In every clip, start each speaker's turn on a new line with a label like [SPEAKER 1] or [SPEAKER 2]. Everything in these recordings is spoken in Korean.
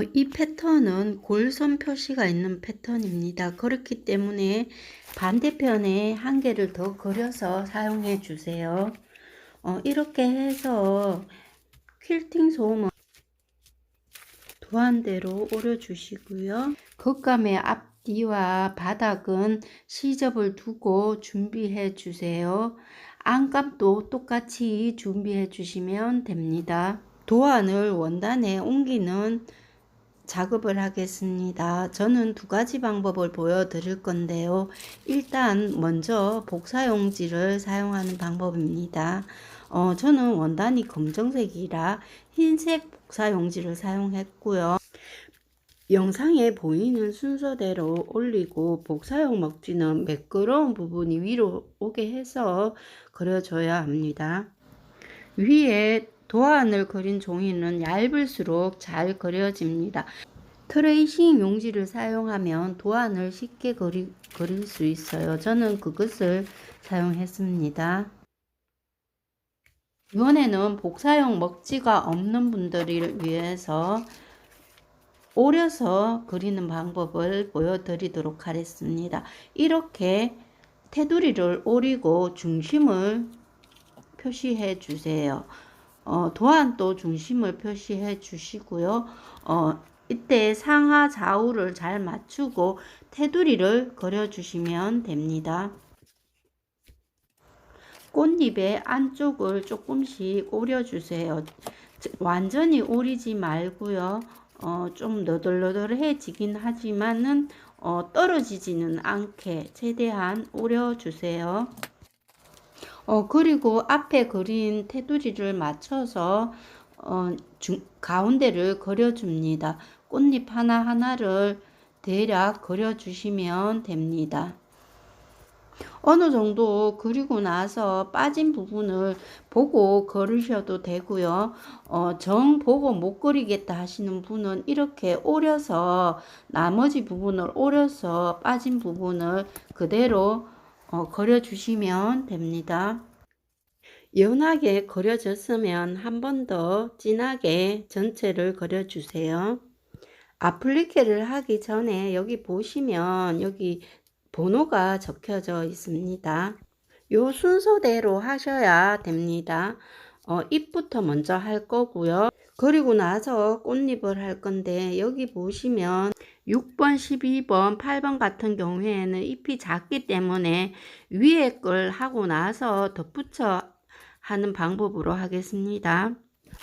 [SPEAKER 1] 이 패턴은 골선 표시가 있는 패턴입니다. 그렇기 때문에 반대편에 한 개를 더 그려서 사용해 주세요. 이렇게 해서 퀼팅 솜은 도안대로 오려 주시고요. 겉감의 앞뒤와 바닥은 시접을 두고 준비해 주세요. 안감도 똑같이 준비해 주시면 됩니다. 도안을 원단에 옮기는 작업을 하겠습니다. 저는 두 가지 방법을 보여드릴 건데요. 일단 먼저 복사용지를 사용하는 방법입니다. 저는 원단이 검정색이라 흰색 복사용지를 사용했고요. 영상에 보이는 순서대로 올리고 복사용 먹지는 매끄러운 부분이 위로 오게 해서 그려줘야 합니다. 위에 도안을 그린 종이는 얇을수록 잘 그려집니다. 트레이싱 용지를 사용하면 도안을 쉽게 그릴 수 있어요. 저는 그것을 사용했습니다. 이번에는 복사용 먹지가 없는 분들을 위해서 오려서 그리는 방법을 보여드리도록 하겠습니다. 이렇게 테두리를 오리고 중심을 표시해 주세요. 도안도 중심을 표시해 주시고요. 이때 상하 좌우를 잘 맞추고 테두리를 그려 주시면 됩니다. 꽃잎의 안쪽을 조금씩 오려 주세요. 완전히 오리지 말고요. 좀 너덜너덜해지긴 하지만은 떨어지지는 않게 최대한 오려 주세요. 그리고 앞에 그린 테두리를 맞춰서 가운데를 그려줍니다. 꽃잎 하나하나를 대략 그려주시면 됩니다. 어느 정도 그리고 나서 빠진 부분을 보고 그리셔도 되고요. 정 보고 못 그리겠다 하시는 분은 이렇게 오려서 나머지 부분을 오려서 빠진 부분을 그대로 그려주시면 됩니다. 연하게 그려졌으면 한 번 더 진하게 전체를 그려주세요. 아플리케를 하기 전에 여기 보시면 여기 번호가 적혀져 있습니다. 요 순서대로 하셔야 됩니다. 잎부터 먼저 할 거고요. 그리고 나서 꽃잎을 할 건데 여기 보시면 6번, 12번, 8번 같은 경우에는 잎이 작기 때문에 위에 걸 하고 나서 덧붙여 하는 방법으로 하겠습니다.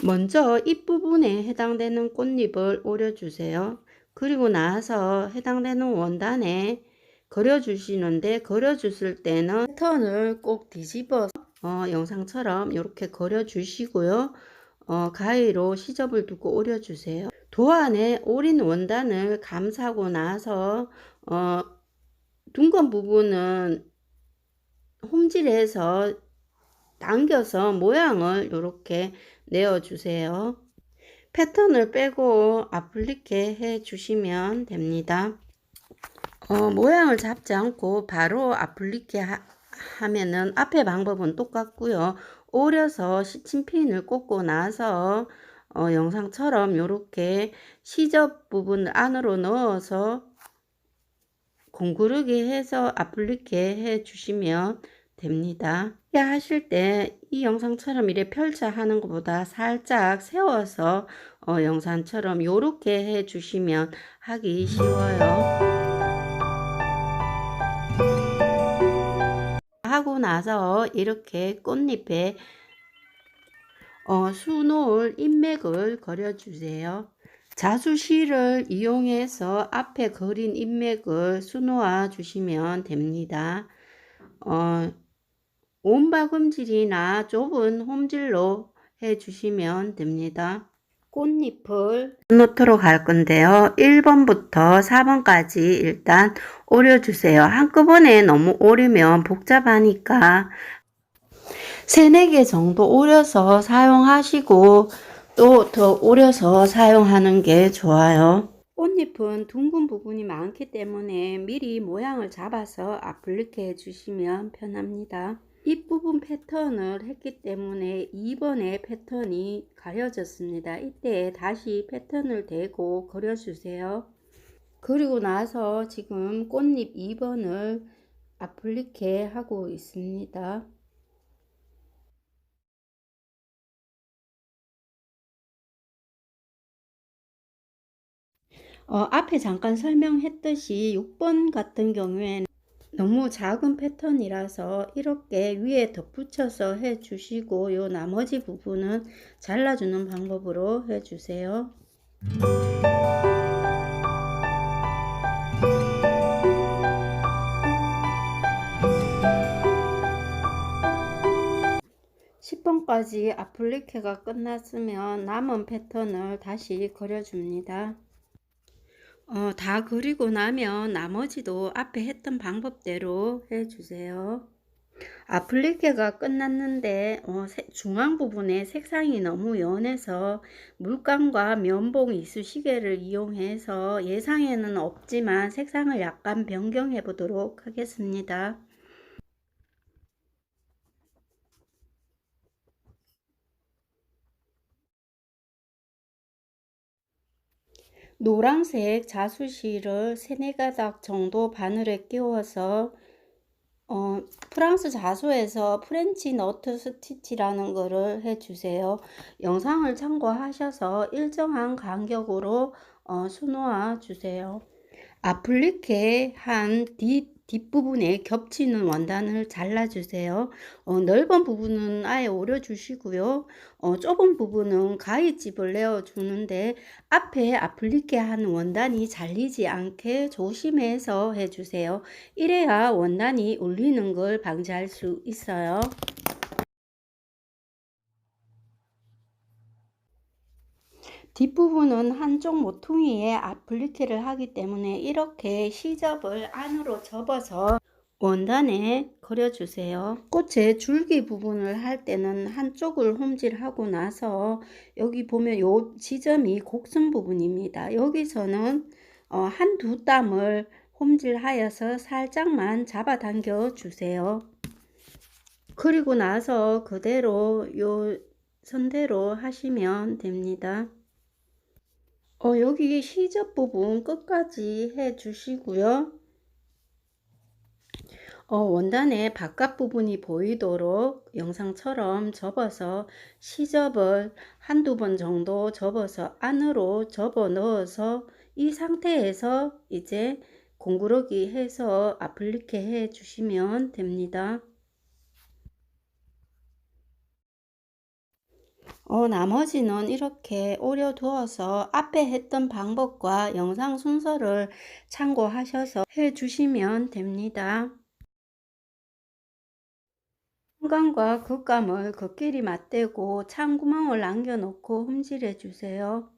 [SPEAKER 1] 먼저 잎 부분에 해당되는 꽃잎을 오려주세요. 그리고 나서 해당되는 원단에 그려주시는데 그려주실 때는 패턴을 꼭 뒤집어서 영상처럼 이렇게 그려주시고요. 가위로 시접을 두고 오려주세요. 도안에 오린 원단을 감싸고 나서 둥근 부분은 홈질해서 당겨서 모양을 이렇게 내어주세요. 패턴을 빼고 아플리케 해 주시면 됩니다. 모양을 잡지 않고 바로 아플리케 하면은 앞에 방법은 똑같고요. 오려서 시침핀을 꽂고 나서 영상처럼 이렇게 시접 부분을 안으로 넣어서 공구르기 해서 아플리케 해 주시면 됩니다. 하실 때 이 영상처럼 이래 펼쳐 하는 것보다 살짝 세워서 영상처럼 이렇게 해 주시면 하기 쉬워요. 하고 나서 이렇게 꽃잎에 수놓을 인맥을 그려주세요. 자수실을 이용해서 앞에 그린 인맥을 수놓아 주시면 됩니다. 온박음질이나 좁은 홈질로 해주시면 됩니다. 꽃잎을 놓도록 할 건데요. 1번부터 4번까지 일단 오려주세요. 한꺼번에 너무 오리면 복잡하니까 3, 4개 정도 오려서 사용하시고 또 더 오려서 사용하는 게 좋아요. 꽃잎은 둥근 부분이 많기 때문에 미리 모양을 잡아서 아플리케 해주시면 편합니다. 윗부분 패턴을 했기 때문에 2번의 패턴이 가려졌습니다. 이때 다시 패턴을 대고 그려주세요. 그리고 나서 지금 꽃잎 2번을 아플리케 하고 있습니다. 앞에 잠깐 설명했듯이 6번 같은 경우에는 너무 작은 패턴이라서 이렇게 위에 덧붙여서 해 주시고 요 나머지 부분은 잘라주는 방법으로 해 주세요. 10번까지 아플리케가 끝났으면 남은 패턴을 다시 그려줍니다. 다 그리고 나면 나머지도 앞에 했던 방법대로 해주세요. 아플리케가 끝났는데 중앙 부분에 색상이 너무 연해서 물감과 면봉 이쑤시개를 이용해서 예상에는 없지만 색상을 약간 변경해 보도록 하겠습니다. 노란색 자수시를 3-4가닥 정도 바늘에 끼워서 프랑스 자수에서 프렌치 너트 스티치라는 거를 해주세요. 영상을 참고하셔서 일정한 간격으로 수놓아 주세요. 아플리케 한 뒷부분에 겹치는 원단을 잘라주세요. 넓은 부분은 아예 오려주시고요. 좁은 부분은 가위집을 내어주는데 앞에 아플리케 한 원단이 잘리지 않게 조심해서 해주세요. 이래야 원단이 울리는 걸 방지할 수 있어요. 뒷부분은 한쪽 모퉁이에 아플리케를 하기 때문에 이렇게 시접을 안으로 접어서 원단에 그려주세요. 꽃의 줄기 부분을 할 때는 한쪽을 홈질하고 나서 여기 보면 요 지점이 곡선 부분입니다. 여기서는 한두 땀을 홈질하여서 살짝만 잡아당겨 주세요. 그리고 나서 그대로 요 선대로 하시면 됩니다. 여기 시접 부분 끝까지 해 주시고요. 원단의 바깥 부분이 보이도록 영상처럼 접어서 시접을 한두 번 정도 접어서 안으로 접어 넣어서 이 상태에서 이제 공구르기 해서 아플리케 해 주시면 됩니다. 나머지는 이렇게 오려 두어서 앞에 했던 방법과 영상 순서를 참고하셔서 해 주시면 됩니다. 현감과 겉감을 겉길이 맞대고 찬구멍을 남겨놓고 홈질해 주세요.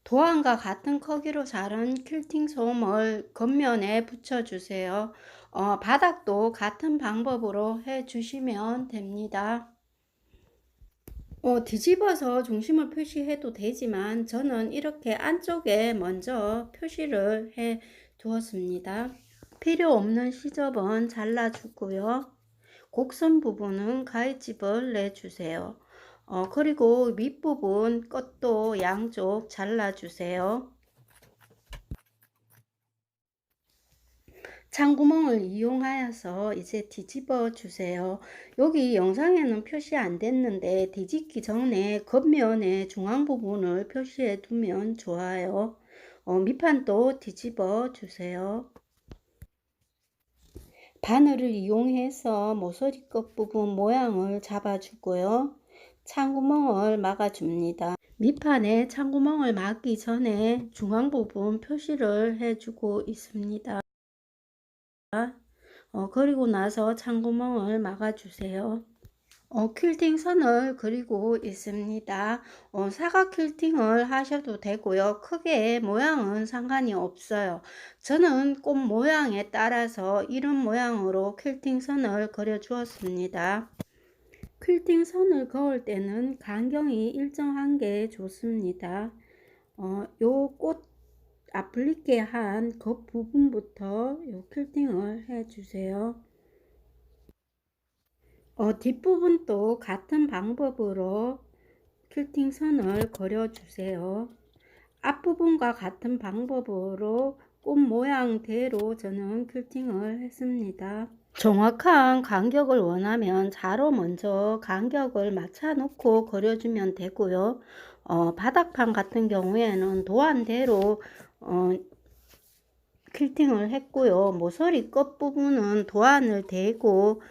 [SPEAKER 1] 도안과 같은 크기로 자른 퀼팅 솜을 겉면에 붙여주세요. 바닥도 같은 방법으로 해주시면 됩니다. 뒤집어서 중심을 표시해도 되지만 저는 이렇게 안쪽에 먼저 표시를 해 두었습니다. 필요 없는 시접은 잘라주고요. 곡선 부분은 가위집을 내주세요. 그리고 밑부분 끝도 양쪽 잘라주세요. 창구멍을 이용하여서 이제 뒤집어 주세요. 여기 영상에는 표시 안 됐는데 뒤집기 전에 겉면의 중앙 부분을 표시해 두면 좋아요. 밑판도 뒤집어 주세요. 바늘을 이용해서 모서리 끝 부분 모양을 잡아주고요. 창구멍을 막아줍니다. 밑판에 창구멍을 막기 전에 중앙 부분 표시를 해주고 있습니다. 그리고 나서 창구멍을 막아주세요. 퀼팅 선을 그리고 있습니다. 사각 퀼팅을 하셔도 되고요. 크게 모양은 상관이 없어요. 저는 꽃 모양에 따라서 이런 모양으로 퀼팅 선을 그려 주었습니다. 퀼팅 선을 그을 때는 간격이 일정한 게 좋습니다. 요 꽃 아플리케 한 겉 부분부터 요 퀼팅을 해 주세요. 뒷부분도 같은 방법으로 퀼팅 선을 그려주세요. 앞부분과 같은 방법으로 꽃 모양대로 저는 퀼팅을 했습니다. 정확한 간격을 원하면 자로 먼저 간격을 맞춰 놓고 그려주면 되고요. 바닥판 같은 경우에는 도안대로 퀼팅을 했고요. 모서리 끝부분은 도안을 대고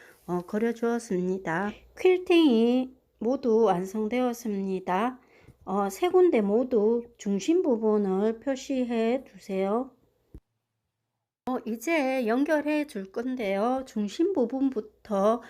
[SPEAKER 1] 그려 주었습니다. 퀼팅이 모두 완성되었습니다. 세 군데 모두 중심 부분을 표시해 주세요. 이제 연결해 줄 건데요. 중심 부분부터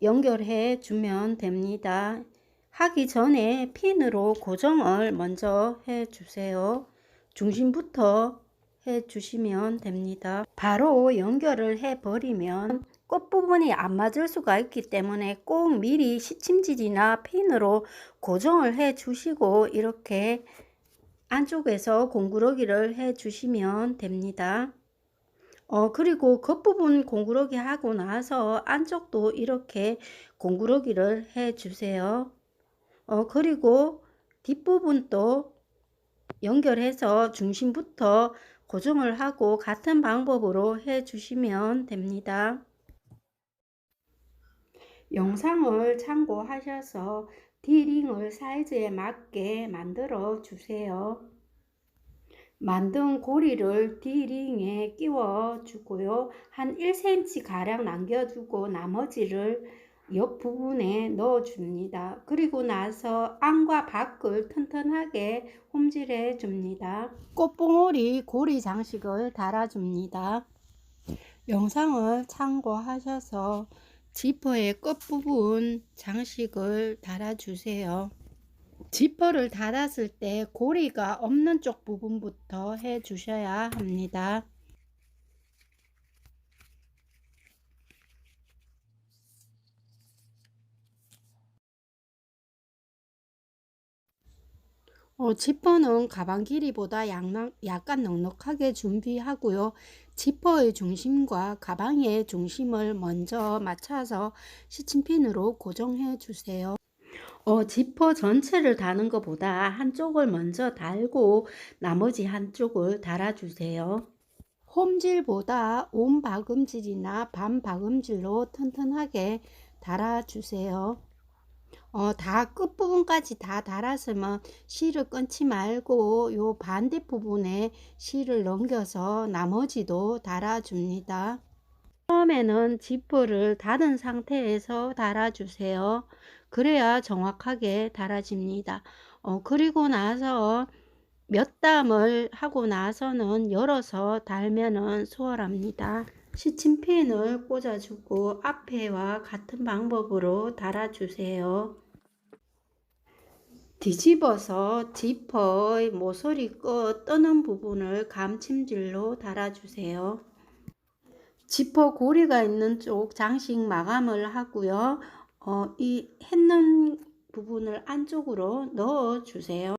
[SPEAKER 1] 연결해 주면 됩니다. 하기 전에 핀으로 고정을 먼저 해 주세요. 중심부터 해 주시면 됩니다. 바로 연결을 해 버리면 끝부분이 안 맞을 수가 있기 때문에 꼭 미리 시침질이나 핀으로 고정을 해 주시고 이렇게 안쪽에서 공구러기를 해 주시면 됩니다. 그리고 겉부분 공구러기 하고 나서 안쪽도 이렇게 공구러기를 해 주세요. 그리고 뒷부분도 연결해서 중심부터 고정을 하고 같은 방법으로 해 주시면 됩니다. 영상을 참고하셔서 D링을 사이즈에 맞게 만들어 주세요. 만든 고리를 D링에 끼워 주고요. 한 1cm 가량 남겨주고 나머지를 옆 부분에 넣어 줍니다. 그리고 나서 안과 밖을 튼튼하게 홈질해 줍니다. 꽃봉오리 고리 장식을 달아 줍니다. 영상을 참고하셔서 지퍼의 끝부분 장식을 달아 주세요. 지퍼를 닫았을 때 고리가 없는 쪽 부분부터 해 주셔야 합니다. 지퍼는 가방 길이보다 약간 넉넉하게 준비하고요. 지퍼의 중심과 가방의 중심을 먼저 맞춰서 시침핀으로 고정해 주세요. 지퍼 전체를 다는 것보다 한쪽을 먼저 달고 나머지 한쪽을 달아주세요. 홈질보다 온 박음질이나 반 박음질로 튼튼하게 달아주세요. 다 끝부분까지 다 달았으면 실을 끊지 말고 요 반대부분에 실을 넘겨서 나머지도 달아줍니다. 처음에는 지퍼를 닫은 상태에서 달아주세요. 그래야 정확하게 달아집니다. 그리고 나서 몇 담을 하고 나서는 열어서 달면은 수월합니다. 시침핀을 꽂아주고 앞에와 같은 방법으로 달아주세요. 뒤집어서 지퍼의 모서리 끝 뜨는 부분을 감침질로 달아주세요. 지퍼 고리가 있는 쪽 장식 마감을 하고요. 이 했는 부분을 안쪽으로 넣어 주세요.